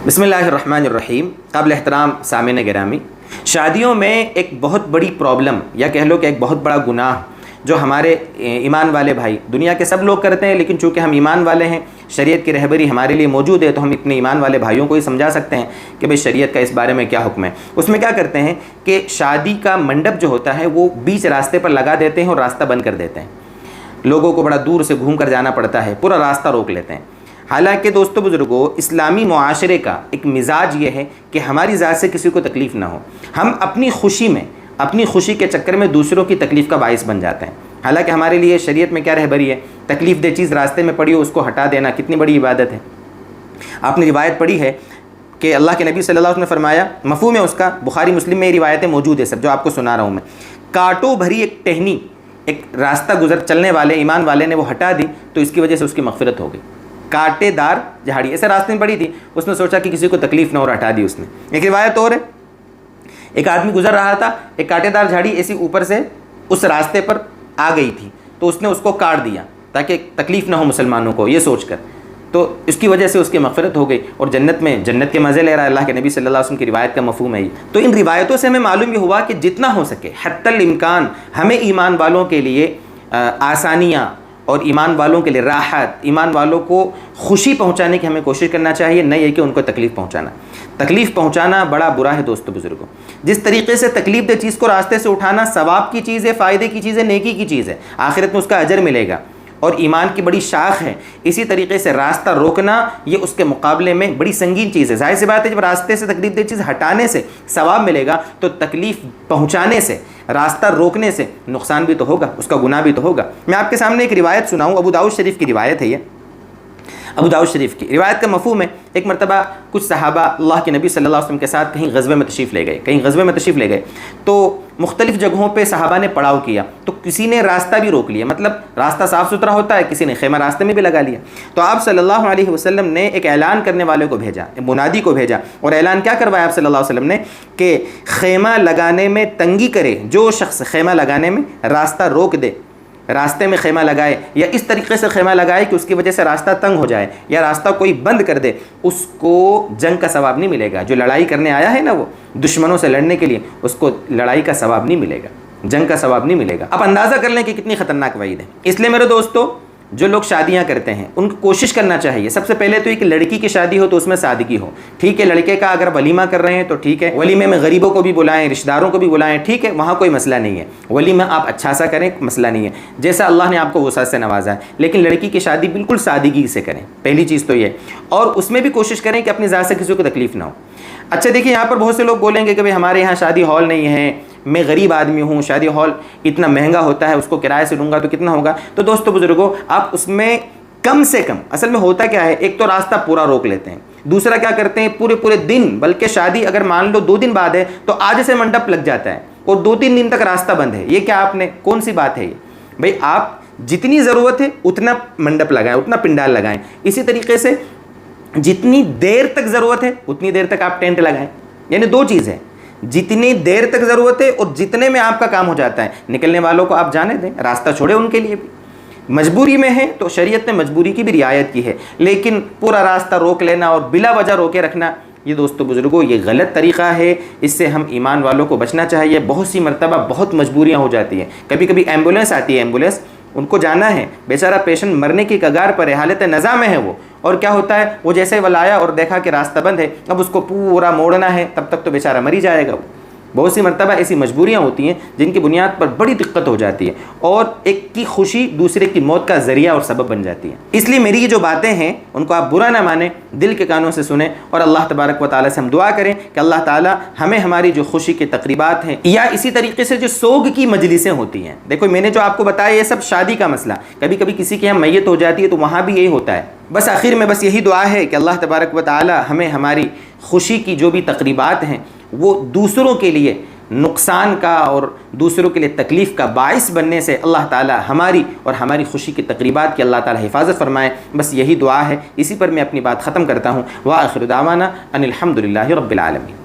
بسم اللہ الرحمن الرحیم۔ قابل احترام سامعین گرامی، شادیوں میں ایک بہت بڑی پرابلم یا کہہ لو کہ ایک بہت بڑا گناہ جو ہمارے ایمان والے بھائی، دنیا کے سب لوگ کرتے ہیں، لیکن چونکہ ہم ایمان والے ہیں، شریعت کی رہبری ہمارے لیے موجود ہے، تو ہم اپنے ایمان والے بھائیوں کو ہی سمجھا سکتے ہیں کہ بھئی شریعت کا اس بارے میں کیا حکم ہے۔ اس میں کیا کرتے ہیں کہ شادی کا منڈپ جو ہوتا ہے وہ بیچ راستے پر لگا دیتے ہیں اور راستہ بند کر دیتے ہیں۔ لوگوں کو بڑا دور سے گھوم کر جانا پڑتا ہے، پورا راستہ روک لیتے ہیں۔ حالانکہ دوستو بزرگوں، اسلامی معاشرے کا ایک مزاج یہ ہے کہ ہماری ذات سے کسی کو تکلیف نہ ہو۔ ہم اپنی خوشی کے چکر میں دوسروں کی تکلیف کا باعث بن جاتے ہیں۔ حالانکہ ہمارے لیے شریعت میں کیا رہبری ہے؟ تکلیف دہ چیز راستے میں پڑی ہو اس کو ہٹا دینا کتنی بڑی عبادت ہے۔ آپ نے روایت پڑھی ہے کہ اللہ کے نبی صلی اللہ علیہ وسلم نے فرمایا، مفہوم ہے اس کا، بخاری مسلم میں یہ روایتیں موجود ہیں سب جو آپ کو سنا رہا ہوں میں، کانٹوں بھری ایک ٹہنی ایک راستہ چلنے والے ایمان والے نے وہ ہٹا دی تو اس کی وجہ سے اس کی مغفرت ہو گئی۔ کانٹے دار جھاڑی ایسے راستے میں پڑی تھی، اس نے سوچا کہ کسی کو تکلیف نہ ہو اور ہٹا دی اس نے۔ ایک روایت اور ہے، ایک آدمی گزر رہا تھا، ایک کانٹے دار جھاڑی ایسی اوپر سے اس راستے پر آ گئی تھی تو اس نے اس کو کاٹ دیا تاکہ تکلیف نہ ہو مسلمانوں کو، یہ سوچ کر، تو اس کی وجہ سے اس کی مغفرت ہو گئی اور جنت کے مزے لے رہا ہے۔ اللہ کے نبی صلی اللہ علیہ وسلم کی روایت کا مفہوم ہے یہ۔ تو ان روایتوں سے ہمیں معلوم یہ ہوا کہ جتنا ہو سکے حتی الامکان ہمیں ایمان والوں کے لیے آسانیاں اور ایمان والوں کے لیے راحت، ایمان والوں کو خوشی پہنچانے کی ہمیں کوشش کرنا چاہیے، نہ یہ کہ ان کو تکلیف پہنچانا۔ تکلیف پہنچانا بڑا برا ہے دوستو بزرگوں۔ جس طریقے سے تکلیف دہ چیز کو راستے سے اٹھانا ثواب کی چیز ہے، فائدے کی چیز ہے، نیکی کی چیز ہے، آخرت میں اس کا اجر ملے گا اور ایمان کی بڑی شاخ ہے، اسی طریقے سے راستہ روکنا یہ اس کے مقابلے میں بڑی سنگین چیز ہے۔ ظاہر سی بات ہے جب راستے سے تکلیف دہ چیز ہٹانے سے ثواب ملے گا تو تکلیف پہنچانے سے، راستہ روکنے سے نقصان بھی تو ہوگا، اس کا گناہ بھی تو ہوگا۔ میں آپ کے سامنے ایک روایت سناؤں، ابو داؤد شریف کی روایت ہے یہ، ابو داؤد شریف کی روایت کا مفہوم ہے، ایک مرتبہ کچھ صحابہ اللہ کے نبی صلی اللہ علیہ وسلم کے ساتھ کہیں غزوے میں تشریف لے گئے تو مختلف جگہوں پہ صحابہ نے پڑاؤ کیا، تو کسی نے راستہ بھی روک لیا، مطلب راستہ صاف ستھرا ہوتا ہے، کسی نے خیمہ راستے میں بھی لگا لیا۔ تو آپ صلی اللہ علیہ وسلم نے ایک اعلان کرنے والے کو بھیجا، منادی کو بھیجا، اور اعلان کیا کروایا آپ صلی اللہ علیہ وسلم نے کہ خیمہ لگانے میں تنگی کرے جو شخص خیمہ لگانے میں راستہ روک دے، راستے میں خیمہ لگائے یا اس طریقے سے خیمہ لگائے کہ اس کی وجہ سے راستہ تنگ ہو جائے یا راستہ کوئی بند کر دے، اس کو جنگ کا ثواب نہیں ملے گا۔ جو لڑائی کرنے آیا ہے نا، وہ دشمنوں سے لڑنے کے لیے، اس کو لڑائی کا ثواب نہیں ملے گا، جنگ کا ثواب نہیں ملے گا۔ اب اندازہ کر لیں کہ کتنی خطرناک وعید ہے۔ اس لیے میرے دوستو، جو لوگ شادیاں کرتے ہیں ان کو کوشش کرنا چاہیے، سب سے پہلے تو ایک لڑکی کی شادی ہو تو اس میں سادگی ہو، ٹھیک ہے۔ لڑکے کا اگر ولیمہ کر رہے ہیں تو ٹھیک ہے، ولیمے میں غریبوں کو بھی بلائیں، رشتہ داروں کو بھی بلائیں، ٹھیک ہے، وہاں کوئی مسئلہ نہیں ہے۔ ولیمہ آپ اچھا سا کریں، مسئلہ نہیں ہے، جیسا اللہ نے آپ کو وسعت سے نوازا ہے، لیکن لڑکی کی شادی بالکل سادگی سے کریں، پہلی چیز تو یہ، اور اس میں بھی کوشش کریں کہ اپنی ذات سے کسی کو تکلیف نہ ہو۔ اچھا دیکھیں، یہاں پر بہت سے لوگ بولیں گے کہ بھئی ہمارے یہاں شادی ہال نہیں ہے، میں غریب آدمی ہوں، شادی ہال اتنا مہنگا ہوتا ہے، اس کو کرائے سے لوں گا تو کتنا ہوگا؟ تو دوستو بزرگوں، آپ اس میں کم سے کم، اصل میں ہوتا کیا ہے، ایک تو راستہ پورا روک لیتے ہیں، دوسرا کیا کرتے ہیں، پورے دن، بلکہ شادی اگر مان لو 2 دن بعد ہے تو آج سے منڈپ لگ جاتا ہے اور 2-3 دن تک راستہ بند ہے۔ یہ کیا آپ نے کون سی بات ہے یہ؟ بھئی آپ جتنی ضرورت ہے اتنا منڈپ لگائیں، اتنا پنڈال لگائیں، اسی طریقے سے جتنی دیر تک ضرورت ہے اتنی دیر تک آپ ٹینٹ لگائیں۔ یعنی 2 چیزیں، جتنی دیر تک ضرورت ہے اور جتنے میں آپ کا کام ہو جاتا ہے، نکلنے والوں کو آپ جانے دیں، راستہ چھوڑیں ان کے لیے بھی۔ مجبوری میں ہے تو شریعت نے مجبوری کی بھی رعایت کی ہے، لیکن پورا راستہ روک لینا اور بلا وجہ روکے رکھنا، یہ دوستو بزرگوں یہ غلط طریقہ ہے، اس سے ہم ایمان والوں کو بچنا چاہیے۔ بہت سی مرتبہ بہت مجبوریاں ہو جاتی ہیں، کبھی ایمبولینس آتی ہے، ایمبولینس ان کو جانا ہے، بیچارہ پیشنٹ مرنے کی کگار پر ہے، حالت نزا میں ہے وہ، اور کیا ہوتا ہے، وہ جیسے وہ لایا اور دیکھا کہ راستہ بند ہے، اب اس کو پورا موڑنا ہے، تب تک تو بیچارہ مر ہی جائے گا وہ۔ بہت سی مرتبہ ایسی مجبوریاں ہوتی ہیں جن کی بنیاد پر بڑی دقت ہو جاتی ہے اور ایک کی خوشی دوسرے کی موت کا ذریعہ اور سبب بن جاتی ہے۔ اس لیے میری یہ جو باتیں ہیں ان کو آپ برا نہ مانیں، دل کے کانوں سے سنیں، اور اللہ تبارک و تعالیٰ سے ہم دعا کریں کہ اللہ تعالیٰ ہمیں ہماری جو خوشی کی تقریبات ہیں یا اسی طریقے سے جو سوگ کی مجلسیں ہوتی ہیں، دیکھو میں نے جو آپ کو بتایا یہ سب شادی کا مسئلہ، کبھی کسی کے یہاں میت ہو جاتی ہے تو وہاں بھی یہی ہوتا ہے۔ بس آخر میں بس یہی دعا ہے کہ اللہ تبارک و تعالیٰ ہمیں ہماری خوشی کی جو بھی تقریبات ہیں وہ دوسروں کے لیے نقصان کا اور دوسروں کے لیے تکلیف کا باعث بننے سے اللہ تعالی ہماری خوشی کی تقریبات کی اللہ تعالی حفاظت فرمائے۔ بس یہی دعا ہے، اسی پر میں اپنی بات ختم کرتا ہوں۔ وآخر دعوانا ان الحمد للہ رب العالمین۔